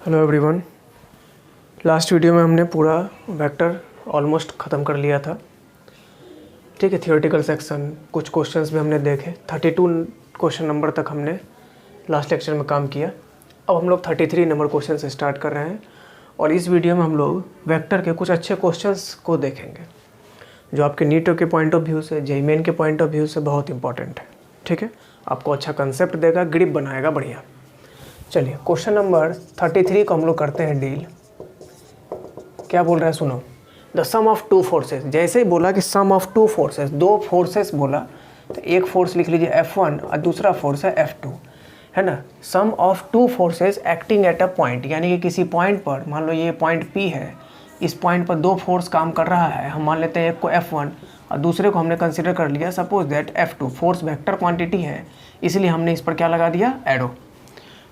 Hello everyone. Last video में हमने पूरा वेक्टर ऑलमोस्ट ख़त्म कर लिया था। ठीक है, थियोरेटिकल सेक्शन कुछ क्वेश्चंस भी हमने देखे। 32 क्वेश्चन नंबर तक हमने लास्ट लेक्चर में काम किया। अब हम लोग 33 नंबर क्वेश्चन से स्टार्ट कर रहे हैं और इस वीडियो में हम लोग वेक्टर के कुछ अच्छे क्वेश्चंस को देखेंगे जो आपके नीट के पॉइंट ऑफ व्यू से, जेईई मेन के पॉइंट ऑफ व्यू से बहुत इंपॉर्टेंट है। ठीक है, आपको अच्छा कंसेप्ट देगा, ग्रिप बनाएगा बढ़िया। चलिए क्वेश्चन नंबर 33 को हम लोग करते हैं डील। क्या बोल रहा है सुनो। The sum of two forces, जैसे ही बोला कि सम ऑफ टू फोर्सेस, दो फोर्सेस बोला तो एक फोर्स लिख लीजिए F1 और दूसरा फोर्स है F2, है ना। Sum of two forces acting at a point, यानी कि किसी पॉइंट पर, मान लो ये पॉइंट P है, इस पॉइंट पर दो फोर्स काम कर रहा है। हम मान लेते हैं एक को F1 और दूसरे को हमने कंसिडर कर लिया suppose that F2। Force vector quantity है इसलिए हमने इस पर क्या लगा दिया, एरो।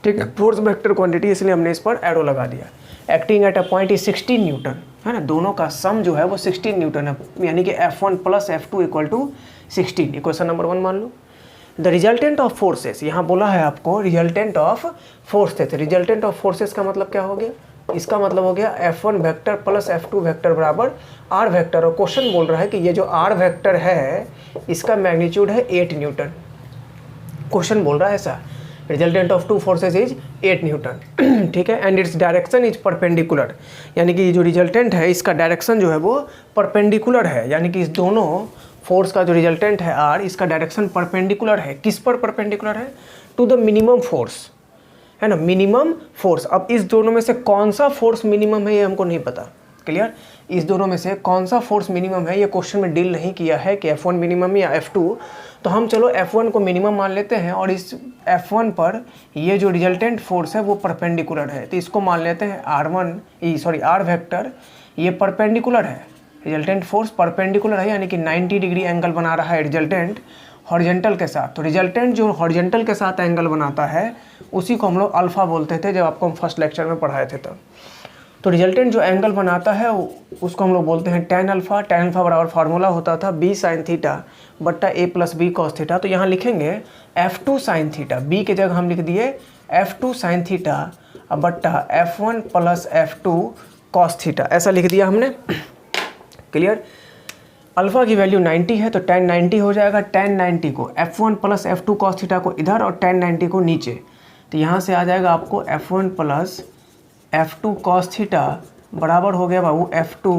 ठीक है, फोर्स वेक्टर क्वांटिटी इसलिए हमने इस पर एरो लगा दिया। Acting at a point is 16 Newton, है ना। दोनों का सम जो है वो 16 न्यूटन है, यानी कि F1 plus F2 equal to 16। Equation number 1 मान लो। द रिजल्टेंट ऑफ फोर्सेस, यहाँ बोला है आपको resultant of forces. Resultant of forces का मतलब क्या हो गया, इसका मतलब हो गया F1 vector plus F2 vector बराबर R वेक्टर। और क्वेश्चन बोल रहा है कि ये जो R वेक्टर है इसका मैग्नीट्यूड है 8 न्यूटन। क्वेश्चन बोल रहा है ऐसा, resultant of two forces is 8 Newton. ठीक है, and its direction is perpendicular, यानी कि जो रिजल्टेंट है इसका डायरेक्शन जो है वो परपेंडिकुलर है, यानी कि इस दोनों फोर्स का जो रिजल्टेंट है आर, इसका डायरेक्शन परपेंडिकुलर है। किस पर परपेंडिकुलर है, टू द मिनिमम फोर्स, है ना, मिनिमम फोर्स। अब इस दोनों में से कौन सा फोर्स मिनिमम है ये हमको नहीं पता। क्लियर, इस दोनों में से कौन सा फोर्स मिनिमम है ये क्वेश्चन में डील नहीं किया है कि F1 मिनिमम या F2। तो हम चलो F1 को मिनिमम मान लेते हैं और इस F1 पर ये जो रिजल्टेंट फोर्स है वो परपेंडिकुलर है, तो इसको मान लेते हैं R वेक्टर ये परपेंडिकुलर है। रिजल्टेंट फोर्स परपेंडिकुलर है, यानी कि 90 डिग्री एंगल बना रहा है रिजल्टेंट हॉरिजॉन्टल के साथ। तो रिजल्टेंट जो हॉरिजॉन्टल के साथ एंगल बनाता है उसी को हम लोग अल्फा बोलते थे जब आपको हम फर्स्ट लेक्चर में पढ़ाए थे तब। तो रिजल्टेंट जो एंगल बनाता है उसको हम लोग बोलते हैं tan अल्फा। tan अल्फा बराबर फार्मूला होता था B sin थीटा बट्टा A plus B cos theta. तो यहाँ लिखेंगे F2 sin थीटा, B के जगह हम लिख दिए F2 sin थीटा बट्टा F1 plus F2 cos theta, ऐसा लिख दिया हमने। क्लियर, अल्फा की वैल्यू 90 है तो tan 90 हो जाएगा। tan 90 को F1 plus F2 cos theta को इधर और tan 90 को नीचे, तो यहाँ से आ जाएगा आपको F1 plus F2 cos theta बराबर हो गया बाबू F2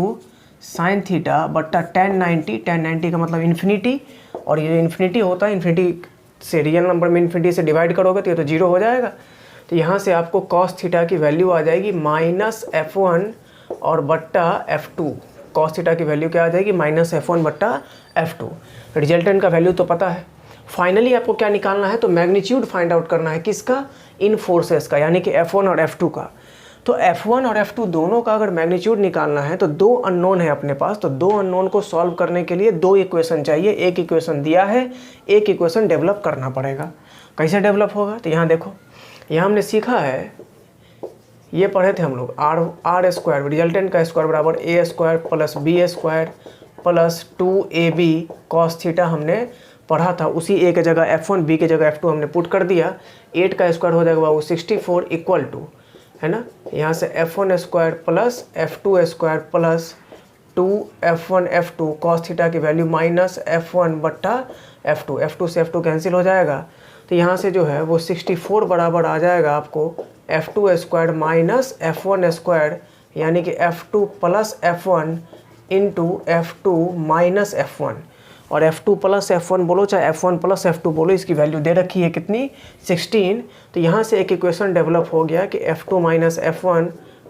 sin थीटा बट्टा tan 90। tan 90 का मतलब इन्फिनिटी, और ये इन्फिनिटी होता है, इन्फिनिटी से रियल नंबर में इन्फिनिटी से डिवाइड करोगे तो ये तो जीरो हो जाएगा। तो यहाँ से आपको cos थीटा की वैल्यू आ जाएगी माइनस F1 और बट्टा F2। cos थीटा की वैल्यू क्या आ जाएगी, माइनस F1 बट्टा F2। रिजल्टेंट का वैल्यू तो पता है। फाइनली आपको क्या निकालना है, तो मैग्नीट्यूड फाइंड आउट करना है, किसका, इन फोर्सेस का, यानी कि F1 और F2 का। तो F1 और F2 दोनों का अगर मैग्नीट्यूड निकालना है तो दो अननोन है अपने पास, तो दो अननोन को सॉल्व करने के लिए दो इक्वेशन चाहिए। एक इक्वेशन दिया है, एक इक्वेशन डेवलप करना पड़ेगा। कैसे डेवलप होगा, तो यहाँ देखो, यहाँ हमने सीखा है, ये पढ़े थे हम लोग, आर स्क्वायर रिजल्टेंट का स्क्वायर बराबर A square plus B square plus 2ab cos theta हमने पढ़ा था। उसी ए के जगह F1, बी के जगह F2 हमने पुट कर दिया। 8 का स्क्वायर हो जाएगा बाबू 64 इक्वल टू, है ना, यहाँ से F1 square plus F2 square plus 2F1 F2 cos theta की वैल्यू माइनस F1 बट्टा F2। F2 से F2 कैंसिल हो जाएगा, तो यहाँ से जो है वो 64 बराबर आ जाएगा आपको F2 square minus F1 square, यानी कि F2 plus F1 into F2 minus F1। और F2 प्लस F1 बोलो चाहे F1 प्लस F2 बोलो, इसकी वैल्यू दे रखी है कितनी, 16। तो यहाँ से एक इक्वेशन डेवलप हो गया कि F2 माइनस F1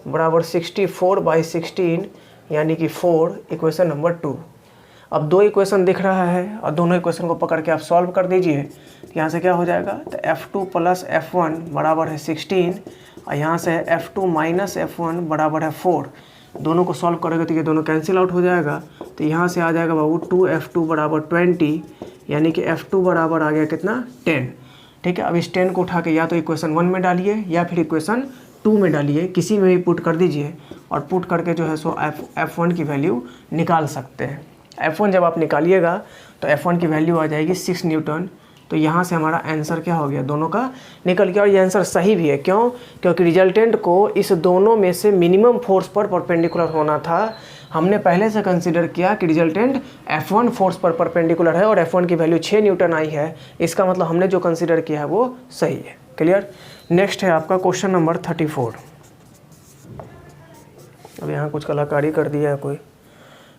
बराबर 64/16, यानी कि 4, इक्वेशन नंबर 2। अब दो इक्वेशन दिख रहा है और दोनों इक्वेशन को पकड़ के आप सॉल्व कर दीजिए। तो यहाँ से क्या हो जाएगा, तो F2 प्लस F1 बराबर है 16 और यहाँ से F2 माइनस F1 बराबर है 4। दोनों को सॉल्व करोगे तो ये दोनों कैंसिल आउट हो जाएगा। तो यहाँ से आ जाएगा बाबू 2F2 बराबर 20, यानी कि F2 बराबर आ गया कितना, 10। ठीक है, अब इस 10 को उठा के या तो इक्वेशन 1 में डालिए या फिर इक्वेशन 2 में डालिए, किसी में भी पुट कर दीजिए और पुट करके जो है सो F1 की वैल्यू निकाल सकते हैं। F1 जब आप निकालिएगा तो F1 की वैल्यू आ जाएगी 6 न्यूटन, तो यहाँ से हमारा आंसर क्या हो गया, दोनों का निकल गया। और ये आंसर सही भी है, क्यों? क्योंकि रिजल्टेंट को इस दोनों में से मिनिमम फोर्स पर परपेंडिकुलर होना था। हमने पहले से कंसीडर किया कि रिजल्टेंट F1 फोर्स पर परपेंडिकुलर है और F1 की वैल्यू 6 न्यूटन आई है, इसका मतलब हमने जो कंसीडर किया है वो सही है। क्लियर? नेक्स्ट है आपका क्वेश्चन नंबर 34। अब यहाँ कुछ कलाकारी कर दिया है कोई,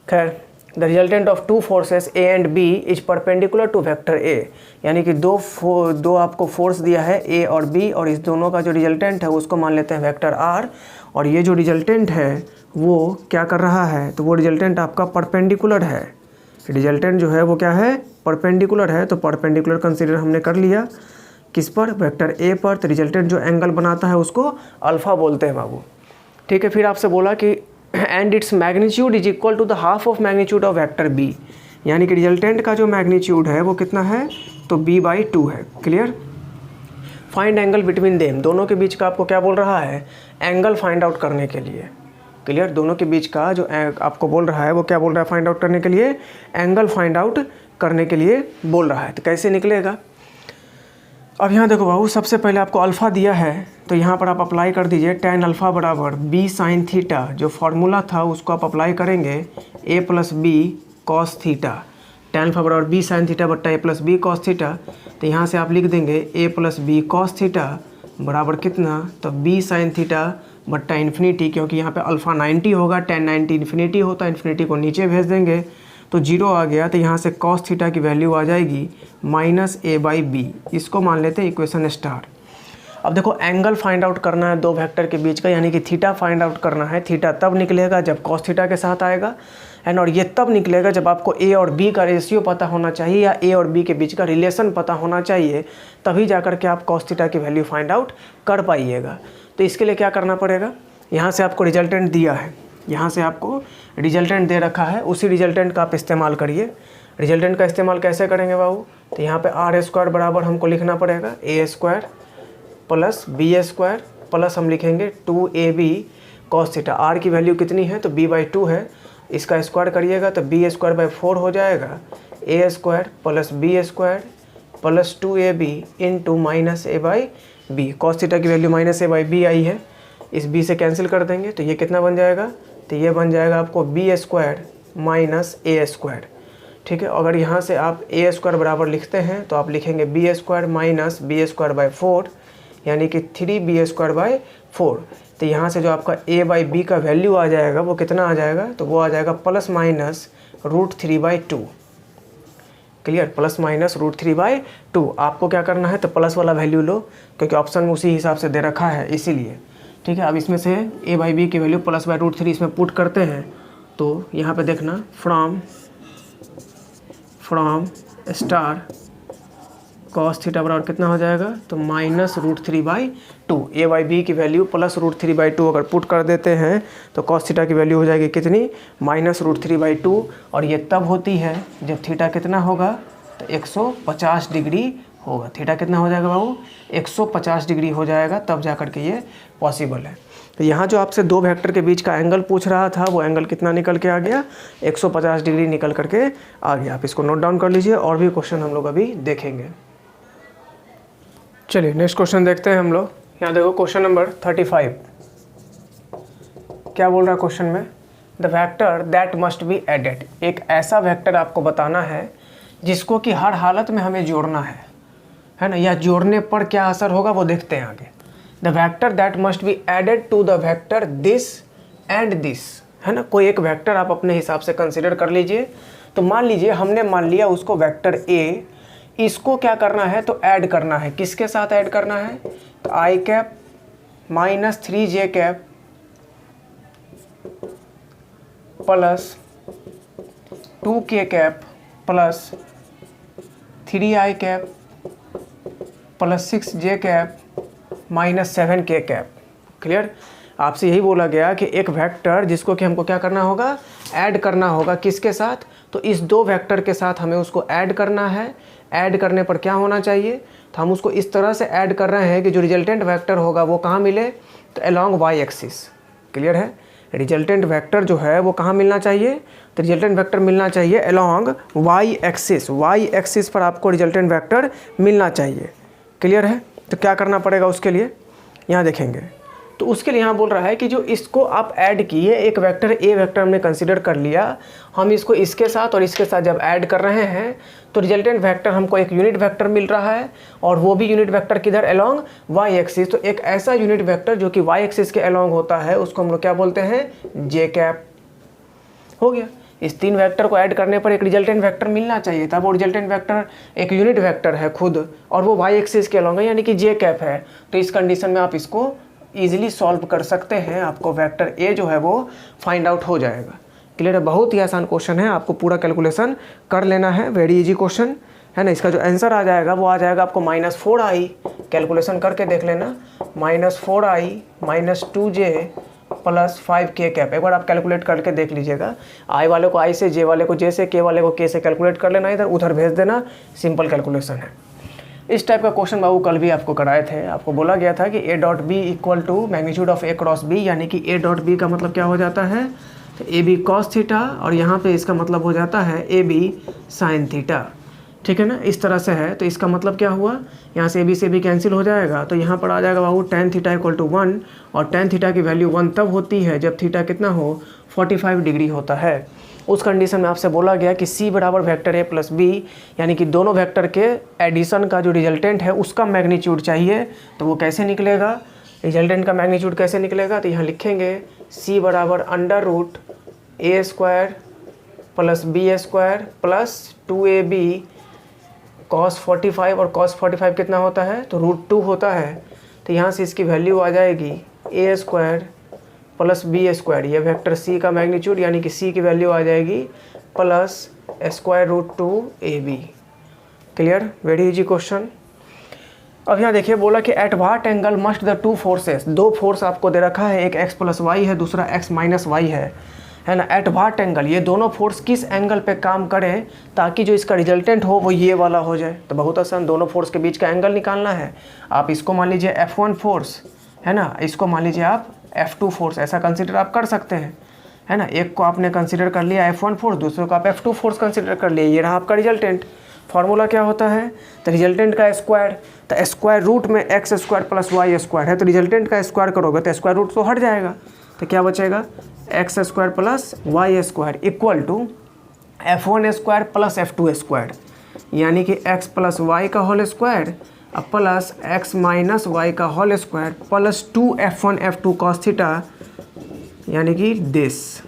खैर। The resultant of two forces A and B is perpendicular to vector A, यानी कि दो आपको फोर्स दिया है A और B, और इस दोनों का जो रिजल्टेंट है उसको मान लेते हैं वेक्टर R, और ये जो रिजल्टेंट है वो क्या कर रहा है, तो वो रिजल्टेंट आपका परपेंडिकुलर है। रिजल्टेंट जो है वो क्या है, परपेंडिकुलर है। तो परपेंडिकुलर कंसीडर हमने कर लिया किस पर, वेक्टर A पर। तो रिजल्टेंट जो एंगल बनाता है उसको अल्फ़ा बोलते हैं बाबू। ठीक है, फिर आपसे बोला कि and its magnitude is equal to the half of magnitude of vector B, यानी कि रिजल्टेंट का जो मैग्नीट्यूड है वो कितना है, तो B/2 है। Clear? Find angle between them, दोनों के बीच का आपको क्या बोल रहा है, एंगल फाइंड आउट करने के लिए। क्लियर? दोनों के बीच का जो आपको बोल रहा है वो क्या बोल रहा है, फाइंड आउट करने के लिए, एंगल फाइंड आउट करने के लिए बोल रहा है। तो कैसे निकलेगा, अब यहाँ देखो बाबू, सबसे पहले आपको अल्फ़ा दिया है, तो यहाँ पर आप अप्लाई कर दीजिए tan अल्फ़ा बराबर B sin थीटा, जो फार्मूला था उसको आप अप्लाई करेंगे A + B cos theta. tan alpha बराबर B sin थीटा बट्टा A + B cos थीटा। तो यहाँ से आप लिख देंगे A + B cos थीटा बराबर कितना, तो B sin थीटा बट्टा इन्फिनिटी, क्योंकि यहाँ पे अल्फ़ा 90 होगा, tan 90 इन्फिनिटी होता है, इन्फिनिटी को नीचे भेज देंगे तो 0 आ गया। तो यहाँ से cos थीटा की वैल्यू आ जाएगी -A/B, इसको मान लेते हैं इक्वेशन स्टार। अब देखो एंगल फाइंड आउट करना है दो वेक्टर के बीच का, यानी कि थीटा फाइंड आउट करना है। थीटा तब निकलेगा जब cos थीटा के साथ आएगा, एंड और ये तब निकलेगा जब आपको A और B का रेशियो पता होना चाहिए, या A और B के बीच का रिलेशन पता होना चाहिए, तभी जाकर के आप cos थीटा की वैल्यू फाइंड आउट कर पाइएगा। तो इसके लिए क्या करना पड़ेगा, यहाँ से आपको रिजल्टेंट दिया है, यहाँ से आपको रिजल्टेंट दे रखा है, उसी रिजल्टेंट का आप इस्तेमाल करिए। रिजल्टेंट का इस्तेमाल कैसे करेंगे बाबू, तो यहाँ पे R² बराबर हमको लिखना पड़ेगा A² प्लस B² प्लस हम लिखेंगे 2AB cos थीटा। R की वैल्यू कितनी है, तो B/2 है, इसका स्क्वायर करिएगा तो B²/4 हो जाएगा। A² plus B² plus 2AB into -A/B। cos theta की वैल्यू -A/B आई है, इस B से कैंसिल कर देंगे तो ये कितना बन जाएगा, तो ये बन जाएगा आपको B² -A²। ठीक है, अगर यहाँ से आप A² बराबर लिखते हैं तो आप लिखेंगे B² B²/4, यानी कि 3B²/4। तो यहाँ से जो आपका A/B का वैल्यू आ जाएगा वो कितना आ जाएगा, तो वो आ जाएगा ±√3/2। क्लियर, ±√3/2। आपको क्या करना है, तो प्लस वाला वैल्यू लो, क्योंकि ऑप्शन में उसी हिसाब से दे रखा है इसीलिए। ठीक है, अब इसमें से A/B की वैल्यू +/√3 इसमें पुट करते हैं, तो यहाँ पे देखना फ्रॉम स्टार cos थीटा बराबर कितना हो जाएगा, तो -√3/2। A/B की वैल्यू +√3/2 अगर पुट कर देते हैं तो cos थीटा की वैल्यू हो जाएगी कितनी, -√3/2। और ये तब होती है जब थीटा कितना होगा, तो 150 डिग्री होगा। थीटा कितना हो जाएगा बाबू, 150 डिग्री हो जाएगा, तब जा कर के ये पॉसिबल है। तो यहाँ जो आपसे दो वेक्टर के बीच का एंगल पूछ रहा था, वो एंगल कितना निकल के आ गया, 150 डिग्री निकल करके आ गया। आप इसको नोट डाउन कर लीजिए, और भी क्वेश्चन हम लोग अभी देखेंगे। चलिए नेक्स्ट क्वेश्चन देखते हैं हम लोग। यहाँ देखो क्वेश्चन नंबर 35 क्या बोल रहा है क्वेश्चन में, the vector that must be added. एक ऐसा वेक्टर आपको बताना है जिसको कि हर हालत में हमें जोड़ना है ना, या जोड़ने पर क्या असर होगा वो देखते हैं आगे। The vector that must be added to the vector this and this, है ना। कोई एक वेक्टर आप अपने हिसाब से कंसिडर कर लीजिए। तो मान लीजिए हमने मान लिया उसको वेक्टर A, इसको क्या करना है, तो ऐड करना है। किसके साथ ऐड करना है, तो i cap -3j cap plus 2k cap plus 3i cap plus 6j cap -7k cap. Clear, आपसे यही बोला गया कि एक वेक्टर जिसको कि हमको क्या करना होगा, ऐड करना होगा। किसके साथ, तो इस दो वेक्टर के साथ हमें उसको ऐड करना है। ऐड करने पर क्या होना चाहिए, तो हम उसको इस तरह से ऐड कर रहे हैं कि जो रिजल्टेंट वेक्टर होगा वो कहाँ मिले, तो अलोंग y एक्सिस। क्लियर है, रिजल्टेंट वेक्टर जो है वो कहाँ मिलना चाहिए, तो रिजल्टेंट वेक्टर मिलना चाहिए अलोंग वाई एक्सिस पर आपको रिजल्टेंट वेक्टर मिलना चाहिए। क्लियर है? तो क्या करना पड़ेगा उसके लिए, यहाँ देखेंगे। तो उसके लिए यहाँ बोल रहा है कि जो इसको आप ऐड किए, एक वेक्टर ए वेक्टर हमने कंसिडर कर लिया, हम इसको इसके साथ और इसके साथ जब ऐड कर रहे हैं तो रिजल्टेंट वेक्टर हमको एक यूनिट वेक्टर मिल रहा है, और वो भी यूनिट वेक्टर किधर, अलोंग वाई एक्सिस। तो एक ऐसा यूनिट वेक्टर जो कि वाई एक्सिस के अलोंग होता है उसको हम लोग क्या बोलते हैं, जे कैप। हो गया। इस 3 वेक्टर को ऐड करने पर एक रिजल्टेंट वेक्टर मिलना चाहिए था। वो रिजल्टेंट वेक्टर एक यूनिट वेक्टर है खुद, और वो वाई एक्सिस के अलोंग है, यानी कि जे कैप है। तो इस कंडीशन में आप इसको ईजिली सॉल्व कर सकते हैं, आपको वेक्टर ए जो है वो फाइंड आउट हो जाएगा। क्लियर है? बहुत ही आसान क्वेश्चन है, आपको पूरा कैलकुलेशन कर लेना है, वेरी इजी क्वेश्चन है ना। इसका जो आंसर आ जाएगा वो आ जाएगा आपको -4i, कैलकुलेशन करके देख लेना, -4i - 2j + 5k कैप। एक बार आप कैलकुलेट करके देख लीजिएगा, आई वाले को आई से, जे वाले को जे से, के वाले को के से कैलकुलेट कर लेना, इधर उधर भेज देना, सिंपल कैलकुलेशन है। इस टाइप का क्वेश्चन बाबू कल भी आपको कराए थे। आपको बोला गया था कि A.B = magnitude of A cross B, यानी कि A.B का मतलब क्या हो जाता है, तो AB cos थीटा, और यहाँ पे इसका मतलब हो जाता है AB sin थीटा। ठीक है ना, इस तरह से है। तो इसका मतलब क्या हुआ, यहाँ से AB से भी कैंसिल हो जाएगा, तो यहाँ पर आ जाएगा बाबू tan थीटा = 1, और tan थीटा की वैल्यू 1 तब होती है जब थीटा कितना हो, 45 डिग्री होता है। उस कंडीशन में आपसे बोला गया कि C बराबर वेक्टर A + B, यानी कि दोनों वेक्टर के एडिशन का जो रिजल्टेंट है उसका मैग्नीट्यूड चाहिए। तो वो कैसे निकलेगा, रिजल्टेंट का मैग्नीट्यूड कैसे निकलेगा, तो यहाँ लिखेंगे C बराबर √A² + B² + 2AB cos 45, और cos 45 कितना होता है, तो √2 होता है। तो यहाँ से इसकी वैल्यू आ जाएगी A² + B², ये वेक्टर C का मैग्नीट्यूड, यानी कि C की वैल्यू आ जाएगी +√2AB। Clear? Very easy question. अब यहाँ देखिए, बोला कि at what angle must the 2 forces, 2 force आपको दे रखा है, एक x + y है, दूसरा x - y है ना। एट व्हाट एंगल, ये दोनों फोर्स किस एंगल पे काम करें ताकि जो इसका रिजल्टेंट हो वो ये वाला हो जाए। तो बहुत आसान, दोनों फोर्स के बीच का एंगल निकालना है। आप इसको मान लीजिए F1 फोर्स है ना, इसको मान लीजिए आप F2 फोर्स, ऐसा कंसिडर आप कर सकते हैं, है ना। एक को आपने कंसिडर कर लिया F1 फोर्स, दूसरे को आप F2 फोर्स कंसिडर कर लिए, ये रहा आपका रिजल्टेंट। फार्मूला क्या होता है, तो रिजल्टेंट का स्क्वायर, तो स्क्वायर रूट में x² + y² है, तो रिजल्टेंट का स्क्वायर करोगे तो स्क्वायर रूट तो हट जाएगा, तो क्या बचेगा, x² + y² = F1² + F2², यानी कि x + y का whole square plus x - y का whole square + 2F1 F2 cos theta, यानी कि दिस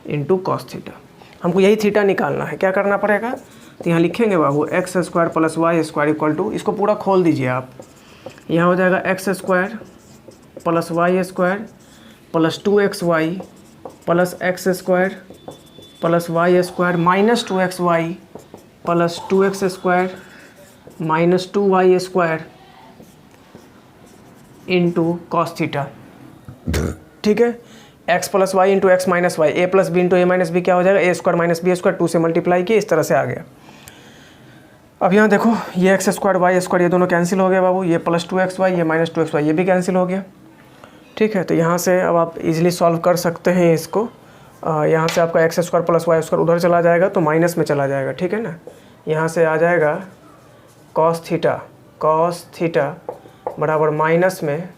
इंटू cos थीटा। हमको यही थीटा निकालना है, क्या करना पड़ेगा, तो यहाँ लिखेंगे बाबू x² + y² = इसको पूरा खोल दीजिए आप, यहाँ हो जाएगा x² + y² + 2xy + x² + y² -2xy + 2x² - 2y² into cos theta. ठीक है, x + y into x - y, a + b into a - b क्या हो जाएगा, a² - b², 2 से मल्टीप्लाई किए, इस तरह से आ गया। अब यहाँ देखो, ये x² y² ये दोनों कैंसिल हो गया बाबू, ये + 2xy, ये -2xy, ये भी कैंसिल हो गया। ठीक है, तो यहाँ से अब आप इजीली सॉल्व कर सकते हैं इसको। यहाँ से आपका x² + y² उधर चला जाएगा तो माइनस में चला जाएगा, ठीक है ना। यहाँ से आ जाएगा cos थीटा बराबर माइनस में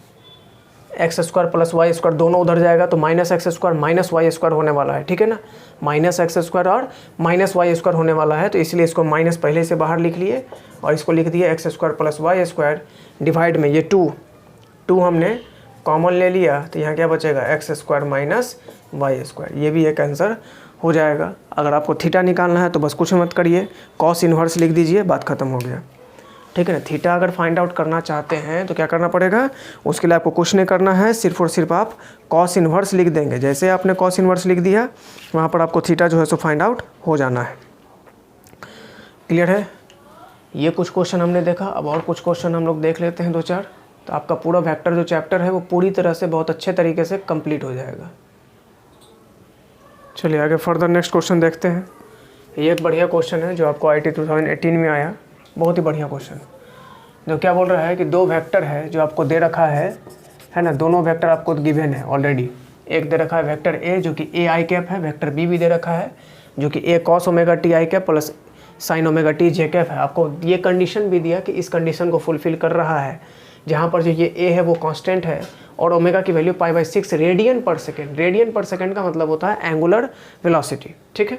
x² + y² दोनों उधर जाएगा तो -x² - y² होने वाला है, ठीक है ना। -x² और -y² होने वाला है, तो इसलिए इसको माइनस पहले से बाहर लिख लिए और इसको लिख दिए x² + y² डिवाइड में ये 2 हमने कॉमन ले लिया, तो यहाँ क्या बचेगा x² - y²। ये भी एक आंसर हो जाएगा। अगर आपको थीटा निकालना है तो बस कुछ मत करिए, cos इन्वर्स लिख दीजिए, बात ख़त्म हो गया, ठीक है ना। थीटा अगर फाइंड आउट करना चाहते हैं तो क्या करना पड़ेगा, उसके लिए आपको कुछ नहीं करना है, सिर्फ और सिर्फ आप cos इन्वर्स लिख देंगे। जैसे आपने cos इन्वर्स लिख दिया, वहाँ पर आपको थीटा जो है सो फाइंड आउट हो जाना है। क्लियर है? ये कुछ क्वेश्चन हमने देखा, अब और कुछ क्वेश्चन हम लोग देख लेते हैं 2-4, तो आपका पूरा वेक्टर जो चैप्टर है वो पूरी तरह से बहुत अच्छे तरीके से कंप्लीट हो जाएगा। चलिए आगे फर्दर नेक्स्ट क्वेश्चन देखते हैं। ये एक बढ़िया क्वेश्चन है जो आपको IIT 2018 में आया, बहुत ही बढ़िया क्वेश्चन, जो क्या बोल रहा है कि 2 वेक्टर है जो आपको दे रखा है है ना, दोनों वेक्टर आपको गिवन है ऑलरेडी। एक दे रखा है वेक्टर ए जो कि ए आई कैप है, वेक्टर बी भी दे रखा है जो कि A cos omega T I cap plus sine omega T J cap है। आपको ये कंडीशन भी दिया कि इस कंडीशन को फुलफिल कर रहा है, जहाँ पर जो ये ए है वो कांस्टेंट है और ओमेगा की वैल्यू π/6 रेडियन पर सेकेंड। रेडियन पर सेकेंड का मतलब होता है एंगुलर वेलोसिटी, ठीक है।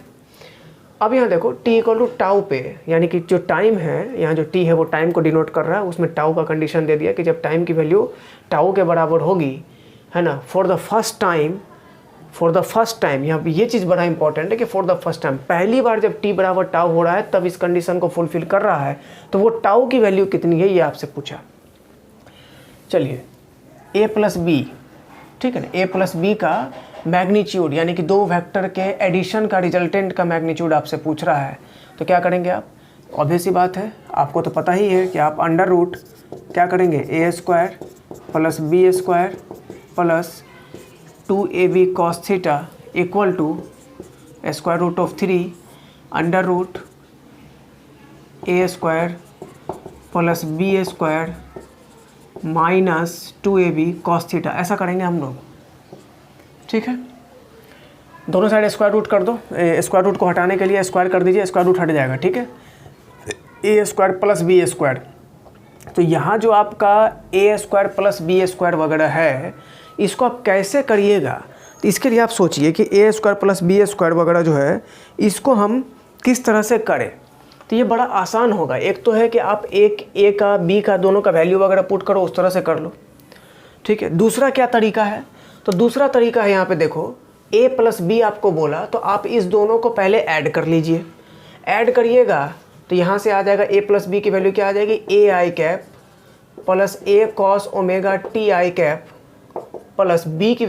अब यहाँ देखो t इक्वल टू टाउ पे, यानी कि जो टाइम है, यहाँ जो t है वो टाइम को डिनोट कर रहा है, उसमें टाउ का कंडीशन दे दिया कि जब टाइम की वैल्यू टाउ के बराबर होगी, है ना, फॉर द फर्स्ट टाइम, यहाँ पे ये चीज़ बड़ा इंपॉर्टेंट है कि फॉर द फर्स्ट टाइम, पहली बार जब t बराबर टाउ हो रहा है तब इस कंडीशन को फुलफिल कर रहा है, तो वो टाउ की वैल्यू कितनी है ये आपसे पूछा। चलिए a प्लस बी, ठीक है ना, a प्लस बी का मैग्नीट्यूड यानी कि दो वेक्टर के एडिशन का रिजल्टेंट का मैग्नीट्यूड आपसे पूछ रहा है, तो क्या करेंगे आप? ऑब्वियस सी बात है, आपको तो पता ही है कि आप अंडर रूट क्या करेंगे, A square plus B square plus 2ab cos theta equal to square root of 3 under root A square plus B square minus 2ab cos theta, ऐसा करेंगे हम लोग, ठीक है। दोनों साइड स्क्वायर रूट कर दो, स्क्वायर रूट को हटाने के लिए स्क्वायर कर दीजिए, स्क्वायर रूट हट जाएगा, ठीक है। ए स्क्वायर प्लस बी स्क्वायर, तो यहाँ जो आपका ए स्क्वायर प्लस बी स्क्वायर वगैरह है, इसको आप कैसे करिएगा, तो इसके लिए आप सोचिए कि ए स्क्वायर प्लस बी स्क्वायर वगैरह जो है इसको हम किस तरह से करें। तो ये बड़ा आसान होगा। एक तो है कि आप एक ए का बी का दोनों का वैल्यू वगैरह पुट करो, उस तरह से कर लो, ठीक है। दूसरा क्या तरीका है, तो दूसरा तरीका है, यहाँ पे देखो a प्लस बी आपको बोला, तो आप इस दोनों को पहले ऐड कर लीजिए। ऐड करिएगा तो यहाँ से आ जाएगा a प्लस बी की वैल्यू क्या आ जाएगी, A I cap plus A cos omega T I cap plus b की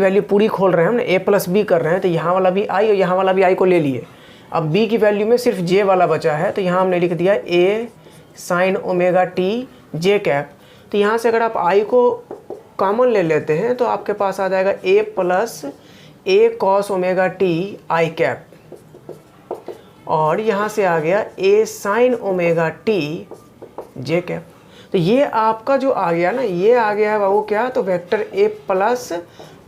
वैल्यू पूरी खोल रहे हैं हम ना, a प्लस बी कर रहे हैं, तो यहाँ वाला भी i और यहाँ वाला भी i को ले लिए। अब b की वैल्यू में सिर्फ j वाला बचा है, तो यहाँ हमने लिख दिया a sign omega T J cap. तो यहाँ से अगर आप i को कॉमन ले लेते हैं तो आपके पास आ जाएगा a plus A cos omega T I cap, और यहाँ से आ गया a sign omega T J cap. तो ये आपका जो आ गया ना, ये आ गया है बाबू क्या, तो vector a plus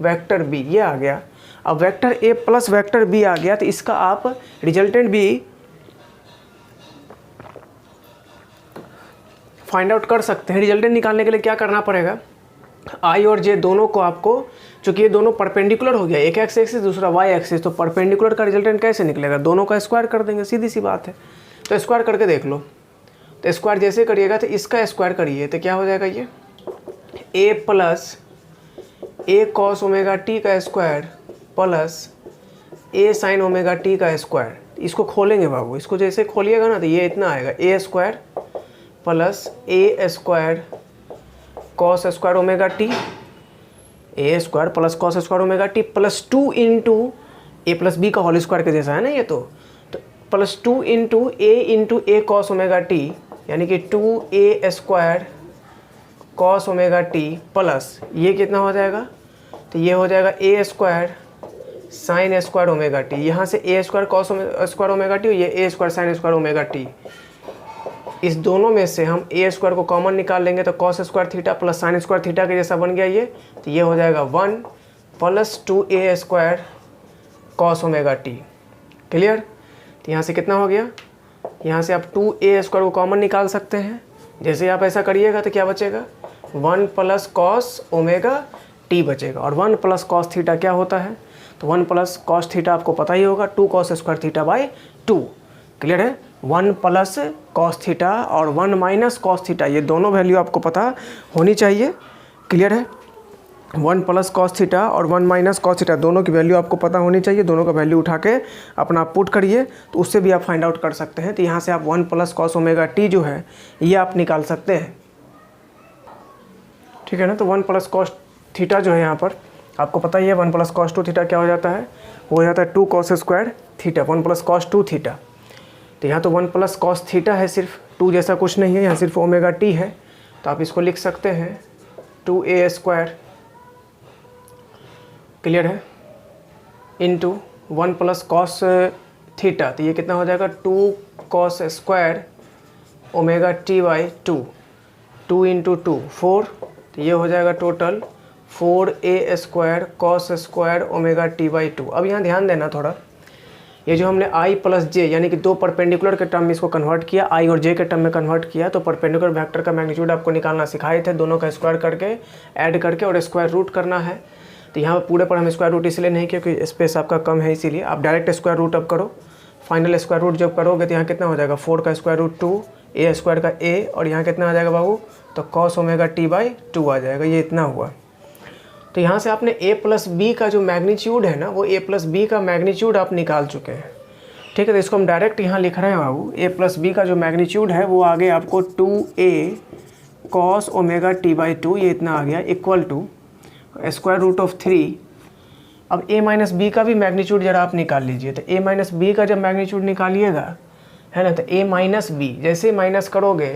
vector b, ये आ गया। अब vector a plus vector b आ गया, तो इसका आप रिजल्टेंट भी फाइंड आउट कर सकते हैं। रिजल्टेंट निकालने के लिए क्या करना पड़ेगा, i और j दोनों को आपको, चूँकि ये दोनों परपेंडिकुलर हो गया, एक एक्स एक्सिस दूसरा y एक्सिस, तो परपेंडिकुलर का रिजल्टेंट कैसे निकलेगा, दोनों का स्क्वायर कर देंगे, सीधी सी बात है। तो स्क्वायर करके देख लो, तो स्क्वायर जैसे करिएगा तो इसका स्क्वायर करिए तो क्या हो जाएगा, ये a plus A cos omega T का स्क्वायर प्लस ए साइन ओमेगा टी का स्क्वायर। इसको खोलेंगे बाबू, इसको जैसे खोलिएगा ना तो ये इतना आएगा, A square plus A square cos square omega T, A square plus cos square omega T plus 2 into A plus B का होल स्क्वायर के जैसा है ना ये, तो plus 2 into A cos omega T, यानी कि 2a square cos omega T plus ये कितना हो जाएगा, तो ये हो जाएगा A square sine square omega T, यहाँ से A square cos square omega T, ये A square sine square omega T. इस दोनों में से हम ए स्क्वायर को कॉमन निकाल लेंगे तो cos square theta plus sine square theta के जैसा बन गया ये, तो ये हो जाएगा 1 plus 2a square cos omega T. Clear? तो यहाँ से कितना हो गया, यहाँ से आप 2a स्क्वायर को कॉमन निकाल सकते हैं। जैसे आप ऐसा करिएगा तो क्या बचेगा, 1 प्लस कॉस ओमेगा टी बचेगा, और 1 प्लस कॉस थीटा क्या होता है, तो 1 प्लस कॉस थीटा आपको पता ही होगा, 2 cos square theta by 2। Clear है? 1 प्लस कॉस थीटा और 1 माइनस कॉस थीटा, ये दोनों वैल्यू आपको पता होनी चाहिए। क्लियर है? 1 प्लस कॉस थीटा और 1 माइनस कॉस थीटा दोनों की वैल्यू आपको पता होनी चाहिए। दोनों का वैल्यू उठा के अपना पुट करिए तो उससे भी आप फाइंड आउट कर सकते हैं। तो यहाँ से आप 1 प्लस कॉस ओमेगा टी जो है ये आप निकाल सकते हैं। ठीक है ना? तो 1 प्लस कॉस थीटा जो है यहाँ पर आपको पता ही है, 1 प्लस कॉस 2 थीटा क्या हो जाता है, वो हो जाता है 2 cos square theta, 1 plus cos 2 theta. तो यहाँ तो 1 प्लस कॉस थीटा है, सिर्फ 2 जैसा कुछ नहीं है, यहाँ सिर्फ ओमेगा टी है, तो आप इसको लिख सकते हैं 2a स्क्वायर। क्लियर है? इंटू 1 प्लस कॉस थीटा, तो ये कितना हो जाएगा 2 cos square omega T by 2। 2 into 2 4, तो ये हो जाएगा total 4a² cos square omega t/2। अब यहाँ ध्यान देना थोड़ा, ये जो हमने i प्लस जे यानी कि दो परपेंडिकुलर के टर्म में इसको कन्वर्ट किया, i और j के टर्म में कन्वर्ट किया, तो परपेंडिकुलर वेक्टर का मैग्नीट्यूड आपको निकालना सिखाए थे, दोनों का स्क्वायर करके ऐड करके और स्क्वायर रूट करना है। तो यहाँ पूरे पर हम स्क्वायर रूट इसलिए नहीं किया क्योंकि स्पेस आपका कम है, इसीलिए आप डायरेक्ट स्क्वायर रूट अब करो। फाइनल स्क्वायर रूट जब करोगे तो यहाँ कितना हो जाएगा 4 का स्क्वायर रूट 2, a स्क्वायर का a, और यहाँ कितना आ जाएगा बाबू, तो cos ओमेगा t/2 आ जाएगा। ये इतना हुआ। तो यहाँ से आपने a प्लस बी का जो मैग्नीट्यूड है ना, वो a प्लस बी का मैग्नीट्यूड आप निकाल चुके हैं। ठीक है, तो इसको हम डायरेक्ट यहाँ लिख रहे हैं बाबू, a प्लस बी का जो मैग्नीट्यूड है वो आ गया आपको 2a cos ओमेगा t/2, ये इतना आ गया, equal to square root of 3। अब a माइनस बी का भी मैग्नीट्यूड जरा आप निकाल लीजिए। तो a माइनस बी का जब मैग्नीट्यूड निकालिएगा, है ना, तो a माइनस बी जैसे माइनस करोगे,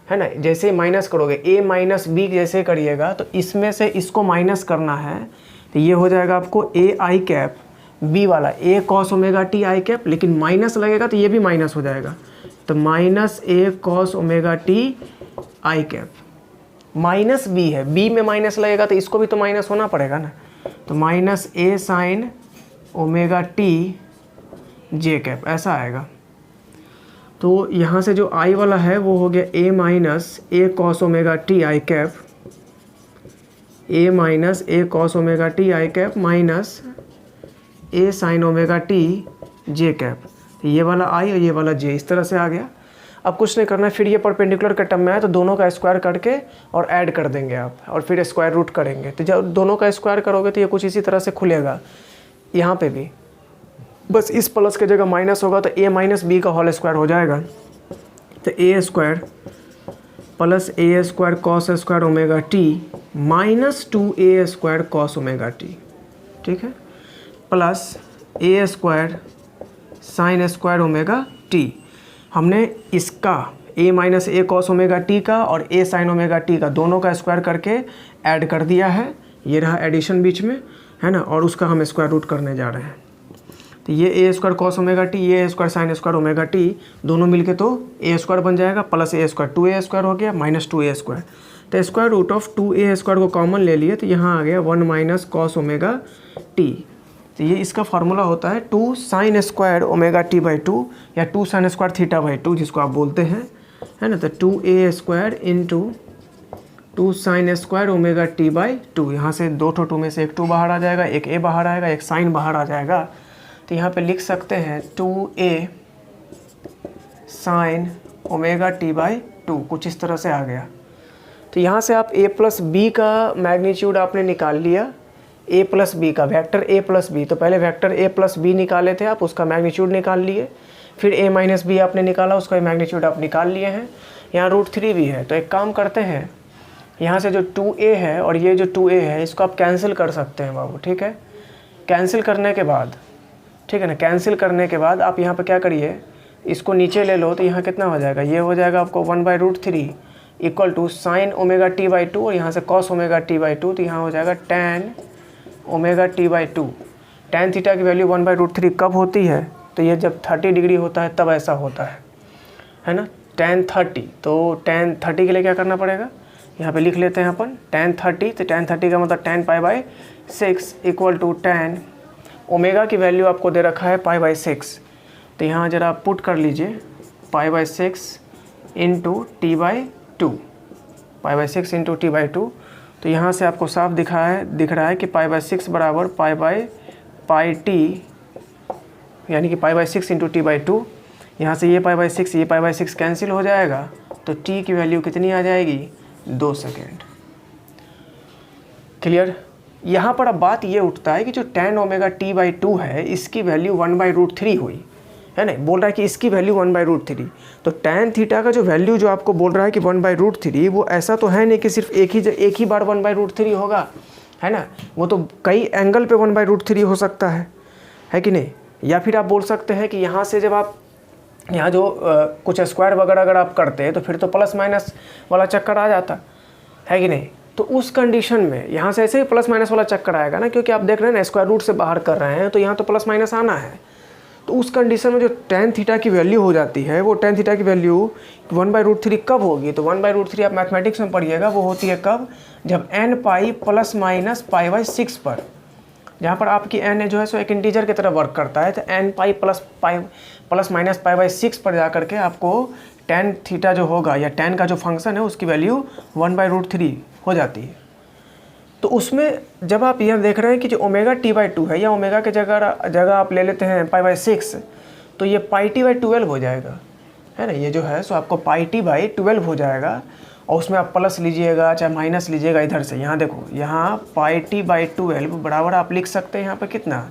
है ना, जैसे माइनस करोगे a माइनस बी जैसे करिएगा, तो इसमें से इसको माइनस करना है, तो ये हो जाएगा आपको a आई कैप, b वाला a cos omega t I cap, लेकिन माइनस लगेगा तो ये भी माइनस हो जाएगा, तो minus a cos omega t I cap. Minus b है, b में माइनस लगेगा तो इसको भी तो माइनस होना पड़ेगा ना, तो minus a sine omega t J cap, ऐसा आएगा। तो यहाँ से जो i वाला है वो हो गया a minus a cos omega t I cap, a minus a cos omega t I cap minus a sine omega t J cap. ये वाला i और ये वाला j इस तरह से आ गया। अब कुछ नहीं करना है, फिर ये परपेंडिकुलर के टर्म में आए तो दोनों का स्क्वायर करके और ऐड कर देंगे आप, और फिर स्क्वायर रूट करेंगे। तो जब दोनों का स्क्वायर करोगे तो ये कुछ इसी तरह से खुलेगा। यहाँ पे भी बस इस प्लस के जगह माइनस होगा तो a माइनस बी का होल स्क्वायर हो जाएगा, तो a square plus a square cos square omega t minus 2a square cos omega t, ठीक है, plus a square sine square omega t। हमने इसका a minus a cos omega T का और a साइन ओमेगा टी का दोनों का square करके ऐड कर दिया है, ये रहा एडिशन बीच में, है ना, और उसका हम स्क्वायर रूट करने जा रहे हैं। तो ये a square cos omega T, ये a square sine square omega T, दोनों मिलके तो a स्क्वायर बन जाएगा, plus a square 2a square हो गया माइनस 2a स्क्वायर। तो square root of 2a square को कॉमन ले लिए तो यहाँ आ गया 1 माइनस कॉस ओमेगा टी। तो ये इसका फार्मूला होता है 2 साइन स्क्वायर ओमेगा t/2 या 2 साइन स्क्वायर थीटा/2 जिसको आप बोलते हैं, है ना। तो 2a square into 2 sign square omega t/2, यहाँ से 2 में से एक 2 बाहर आ जाएगा, एक a बाहर आएगा, एक साइन बाहर आ जाएगा। तो यहाँ पे लिख सकते हैं 2a साइन ओमेगा t/2, कुछ इस तरह से आ गया। तो यहाँ से आप a प्लस बी का मैग्नीट्यूड आपने निकाल लिया, a प्लस बी का वेक्टर a प्लस बी, तो पहले वेक्टर a प्लस बी निकाले थे आप, उसका मैग्नीट्यूड निकाल लिए, फिर a माइनस बी आपने निकाला, उसका मैग्नीट्यूड आप निकाल लिए हैं। यहाँ √3 भी है, तो एक काम करते हैं, यहाँ से जो 2a है और ये जो 2a है इसको आप कैंसिल कर सकते हैं बाबू, ठीक है। कैंसिल करने के बाद, ठीक है ना, कैंसिल करने के बाद आप यहाँ पर क्या करिए, इसको नीचे ले लो, तो यहाँ कितना हो जाएगा, ये हो जाएगा आपको 1/√3 equal to sine omega t/2 और यहाँ से कॉस ओमेगा t/2, तो यहाँ हो जाएगा tan omega t/2। tan theta की वैल्यू 1/√3 कब होती है, तो ये जब 30 डिग्री होता है तब ऐसा होता है ना, tan 30। तो tan 30 के लिए क्या करना पड़ेगा, यहाँ पे लिख लेते हैं अपन tan 30, तो tan 30 का मतलब tan π/6 equal to tan omega की वैल्यू आपको दे रखा है π/6, तो यहाँ जरा आप पुट कर लीजिए π/6 इंटू t/2, π/6 इंटू t/2। तो यहाँ से आपको साफ दिख रहा है कि π/6 बराबर π/t, यानी कि π/6 इंटू t/2। यहाँ से ये π/6 ये π/6 कैंसिल हो जाएगा, तो t की वैल्यू कितनी आ जाएगी, 2 सेकेंड। क्लियर। यहाँ पर अब बात ये उठता है कि जो tan ओमेगा t/2 है इसकी वैल्यू 1/√3 हुई, है ना, बोल रहा है कि इसकी वैल्यू 1/√3। तो tan थीटा का जो वैल्यू जो आपको बोल रहा है कि 1/√3, वो ऐसा तो है नहीं कि सिर्फ एक ही बार 1/√3 होगा, है ना, वो तो कई एंगल पे 1/√3 हो सकता है कि नहीं। या फिर आप बोल सकते हैं कि यहाँ से जब आप यहाँ जो कुछ स्क्वायर वगैरह अगर आप करते हैं तो फिर तो प्लस माइनस वाला चक्कर आ जाता है कि नहीं। तो उस कंडीशन में यहाँ से ऐसे ही प्लस माइनस वाला चक्कर आएगा ना, क्योंकि आप देख रहे हैं ना स्क्वायर रूट से बाहर कर रहे हैं, तो यहाँ तो प्लस माइनस आना है। तो उस कंडीशन में जो tan थीटा की वैल्यू हो जाती है वो tan थीटा की वैल्यू 1/√3 कब होगी? तो 1/√3 आप मैथमेटिक्स में पढ़िएगा, वो होती है कब? जब n पाई प्लस माइनस π/6 पर, जहाँ पर आपकी n जो है सो एक इंटीजर की तरह वर्क करता है। तो n पाई प्लस माइनस π/6 पर जा करके आपको tan थीटा जो होगा या tan का जो फंक्शन है उसकी वैल्यू 1/√3 हो जाती है। तो उसमें जब आप यह देख रहे हैं कि जो ओमेगा t/2 है या ओमेगा के जगह आप ले लेते हैं π/6, तो ये πt/12 हो जाएगा, है ना। ये जो है सो आपको πt/12 हो जाएगा, और उसमें आप प्लस लीजिएगा चाहे माइनस लीजिएगा इधर से। यहाँ देखो, यहाँ πt/12 बराबर आप लिख सकते हैं यहाँ पर कितना?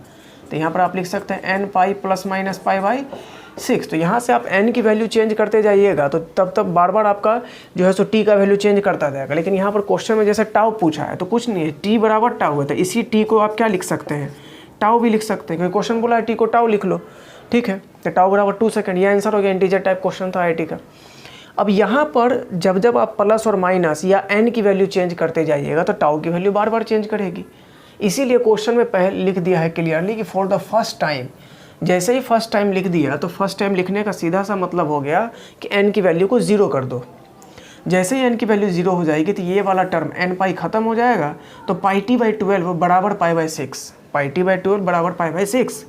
तो यहाँ पर आप लिख सकते हैं n पाई प्लस माइनस π/6। तो यहाँ से आप n की वैल्यू चेंज करते जाइएगा तो तब बार बार आपका जो है सो t का वैल्यू चेंज करता जाएगा। लेकिन यहाँ पर क्वेश्चन में जैसे टाउ पूछा है तो कुछ नहीं है, t बराबर टाउ है, तो इसी t को आप क्या लिख सकते हैं? टाउ भी लिख सकते हैं, क्योंकि क्वेश्चन बोला है t को टाउ लिख लो, ठीक है। तो टाउ बराबर 2 सेकेंड, ये आंसर हो गया। इंटीजर टाइप क्वेश्चन था IT का। अब यहाँ पर जब आप प्लस और माइनस या n की वैल्यू चेंज करते जाइएगा तो टाउ की वैल्यू बार बार चेंज करेगी। इसीलिए क्वेश्चन में पहले लिख दिया है क्लियरली कि फॉर द फर्स्ट टाइम। जैसे ही फर्स्ट टाइम लिख दिया तो फर्स्ट टाइम लिखने का सीधा सा मतलब हो गया कि n की वैल्यू को 0 कर दो। जैसे ही n की वैल्यू 0 हो जाएगी तो ये वाला टर्म n पाई ख़त्म हो जाएगा, तो πt/12 बराबर π/6, πt/12 बराबर π/6,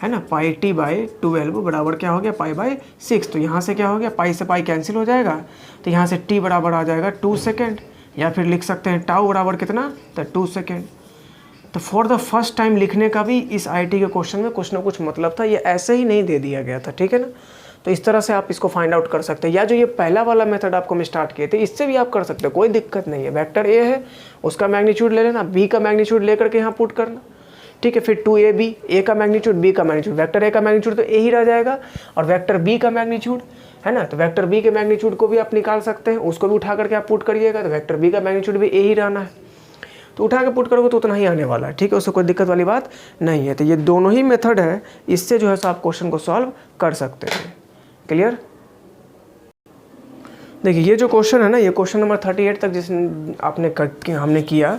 है ना। πt/12 बराबर क्या हो गया? π/6। तो यहाँ से क्या हो गया? पाई से पाई कैंसिल हो जाएगा, तो यहाँ से t बराबर आ जाएगा 2 सेकेंड, या फिर लिख सकते हैं टाउ बराबर कितना? तो 2 सेकेंड। तो फॉर द फर्स्ट टाइम लिखने का भी इस IT के क्वेश्चन में कुछ ना कुछ मतलब था, ये ऐसे ही नहीं दे दिया गया था, ठीक है ना। तो इस तरह से आप इसको फाइंड आउट कर सकते हैं, या जो ये पहला वाला मेथड आपको हम स्टार्ट किए थे इससे भी आप कर सकते हैं, कोई दिक्कत नहीं है। वेक्टर A है, उसका मैग्नीट्यूड ले लेना, B का मैग्नीट्यूड लेकर के यहाँ पुट करना, ठीक है। फिर 2AB, A का मैग्नीट्यूड, B का मैग्नीट्यूड, वेक्टर A का मैग्नीट्यूड तो A ही रह जाएगा, और वेक्टर B का मैग्नीट्यूड, है ना। तो वेक्टर B के मैग्नीट्यूड को भी आप निकाल सकते हैं, उसको भी उठा करके आप पुट करिएगा, तो वेक्टर B का मैग्नीट्यूड भी A ही रहना है। तो उठा के पुट करोगे तो उतना ही आने वाला है, ठीक है, उससे कोई दिक्कत वाली बात नहीं है। तो ये दोनों ही मेथड है, इससे जो है सो आप क्वेश्चन को सॉल्व कर सकते हैं। क्लियर? देखिए ये जो क्वेश्चन है ना, ये क्वेश्चन नंबर 38 तक जिस हमने किया,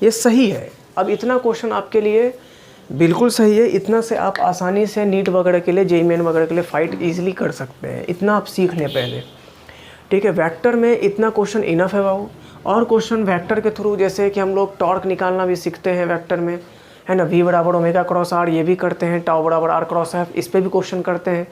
ये सही है। अब इतना क्वेश्चन आपके लिए बिल्कुल सही है, इतना से आप आसानी से नीट वगैरह के लिए, JEE मेन वगैरह के लिए फाइट ईजिली कर सकते हैं। इतना आप सीख लें पहले, ठीक है। वेक्टर में इतना क्वेश्चन इनफ है बाबू। और क्वेश्चन वेक्टर के थ्रू, जैसे कि हम लोग टॉर्क निकालना भी सीखते हैं वेक्टर में, है ना। V बराबर ओमेगा क्रॉस R, ये भी करते हैं। टाउ बराबर R क्रॉस F, इस पर भी क्वेश्चन करते हैं।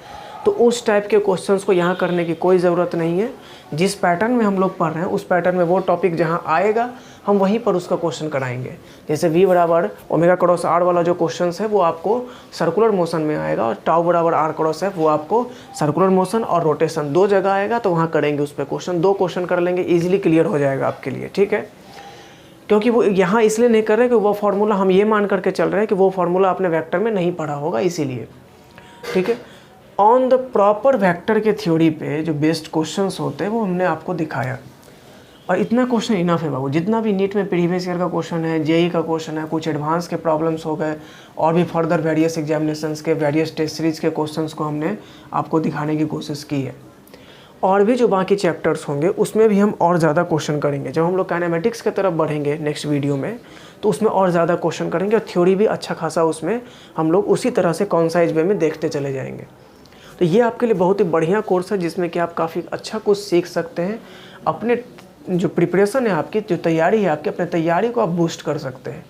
तो उस टाइप के क्वेश्चंस को यहाँ करने की कोई ज़रूरत नहीं है। जिस पैटर्न में हम लोग पढ़ रहे हैं उस पैटर्न में वो टॉपिक जहाँ आएगा हम वहीं पर उसका क्वेश्चन कराएंगे। जैसे V बराबर ओमेगा क्रॉस R वाला जो क्वेश्चन है वो आपको सर्कुलर मोशन में आएगा, और टाउ बराबर R क्रॉस F वो आपको सर्कुलर मोशन और रोटेशन दो जगह आएगा, तो वहाँ करेंगे उस पर क्वेश्चन। 2 क्वेश्चन कर लेंगे, ईजिली क्लियर हो जाएगा आपके लिए, ठीक है। क्योंकि वो यहाँ इसलिए नहीं कर रहे कि वो फार्मूला हम ये मान करके चल रहे हैं कि वो फार्मूला आपने वेक्टर में नहीं पढ़ा होगा, इसीलिए, ठीक है। ऑन द प्रॉपर वेक्टर के थ्योरी पे जो बेस्ड क्वेश्चंस होते हैं वो हमने आपको दिखाया, और इतना क्वेश्चन इनफ है बाबू। जितना भी नीट में प्रीवियस ईयर का क्वेश्चन है, JEE का क्वेश्चन है, कुछ एडवांस के प्रॉब्लम्स हो गए, और भी फर्दर वेरियस एग्जामिनेशंस के वेरियस टेस्ट सीरीज़ के क्वेश्चंस को हमने आपको दिखाने की कोशिश की है। और भी जो बाकी चैप्टर्स होंगे उसमें भी हम और ज़्यादा क्वेश्चन करेंगे। जब हम लोग काइनेमेटिक्स की तरफ बढ़ेंगे नेक्स्ट वीडियो में, तो उसमें और ज़्यादा क्वेश्चन करेंगे, और थ्योरी भी अच्छा खासा उसमें हम लोग उसी तरह से कॉन्साइज वे में देखते चले जाएंगे। तो ये आपके लिए बहुत ही बढ़िया कोर्स है, जिसमें कि आप काफ़ी अच्छा कुछ सीख सकते हैं। अपने जो प्रिपरेशन है आपकी, जो तैयारी है आपकी, अपने तैयारी को आप बूस्ट कर सकते हैं,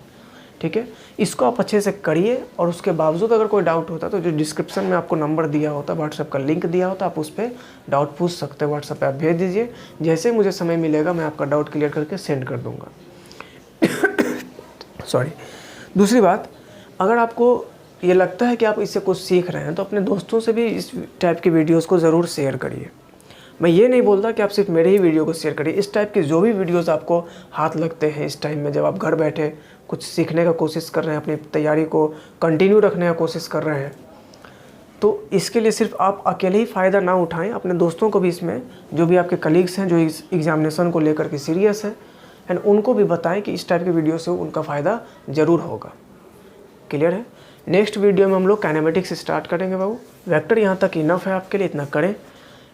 ठीक है। इसको आप अच्छे से करिए, और उसके बावजूद अगर कोई डाउट होता है तो जो डिस्क्रिप्शन में आपको नंबर दिया होता है, व्हाट्सएप का लिंक दिया होता है, आप उस पर डाउट पूछ सकते हैं। व्हाट्सएप पे आप भेज दीजिए, जैसे मुझे समय मिलेगा मैं आपका डाउट क्लियर करके सेंड कर दूँगा। सॉरी। दूसरी बात, अगर आपको ये लगता है कि आप इससे कुछ सीख रहे हैं तो अपने दोस्तों से भी इस टाइप की वीडियोस को ज़रूर शेयर करिए। मैं ये नहीं बोलता कि आप सिर्फ मेरे ही वीडियो को शेयर करिए। इस टाइप की जो भी वीडियोस आपको हाथ लगते हैं इस टाइम में, जब आप घर बैठे कुछ सीखने का कोशिश कर रहे हैं, अपनी तैयारी को कंटिन्यू रखने का कोशिश कर रहे हैं, तो इसके लिए सिर्फ आप अकेले ही फ़ायदा ना उठाएं, अपने दोस्तों को भी इसमें, जो भी आपके कलीग्स हैं जो इस एग्ज़ामिनेशन को लेकर के सीरियस हैं, एंड उनको भी बताएं कि इस टाइप की वीडियो से उनका फ़ायदा ज़रूर होगा। क्लियर है? नेक्स्ट वीडियो में हम लोग काइनेमेटिक्स स्टार्ट करेंगे बाबू। वेक्टर यहाँ तक इनफ है आपके लिए, इतना करें,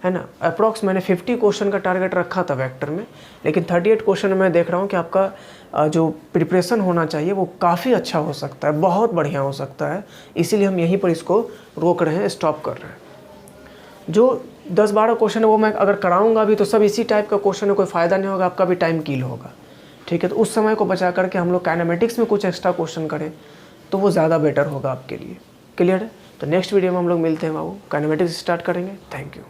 है ना। अप्रॉक्स मैंने 50 क्वेश्चन का टारगेट रखा था वेक्टर में, लेकिन 38 क्वेश्चन में मैं देख रहा हूँ कि आपका जो प्रिपरेशन होना चाहिए वो काफ़ी अच्छा हो सकता है, बहुत बढ़िया हो सकता है। इसीलिए हम यहीं पर इसको रोक रहे हैं, स्टॉप कर रहे हैं। जो 10-12 क्वेश्चन है वो मैं अगर कराऊंगा भी तो सब इसी टाइप का क्वेश्चन है, कोई फ़ायदा नहीं होगा, आपका भी टाइम किल होगा। ठीक है, तो उस समय को बचा करके हम लोग काइनेमेटिक्स में कुछ एक्स्ट्रा क्वेश्चन करें तो वो ज़्यादा बेटर होगा आपके लिए। क्लियर है? तो नेक्स्ट वीडियो में हम लोग मिलते हैं बाबू, काइनेमेटिक्स स्टार्ट करेंगे। Thank you.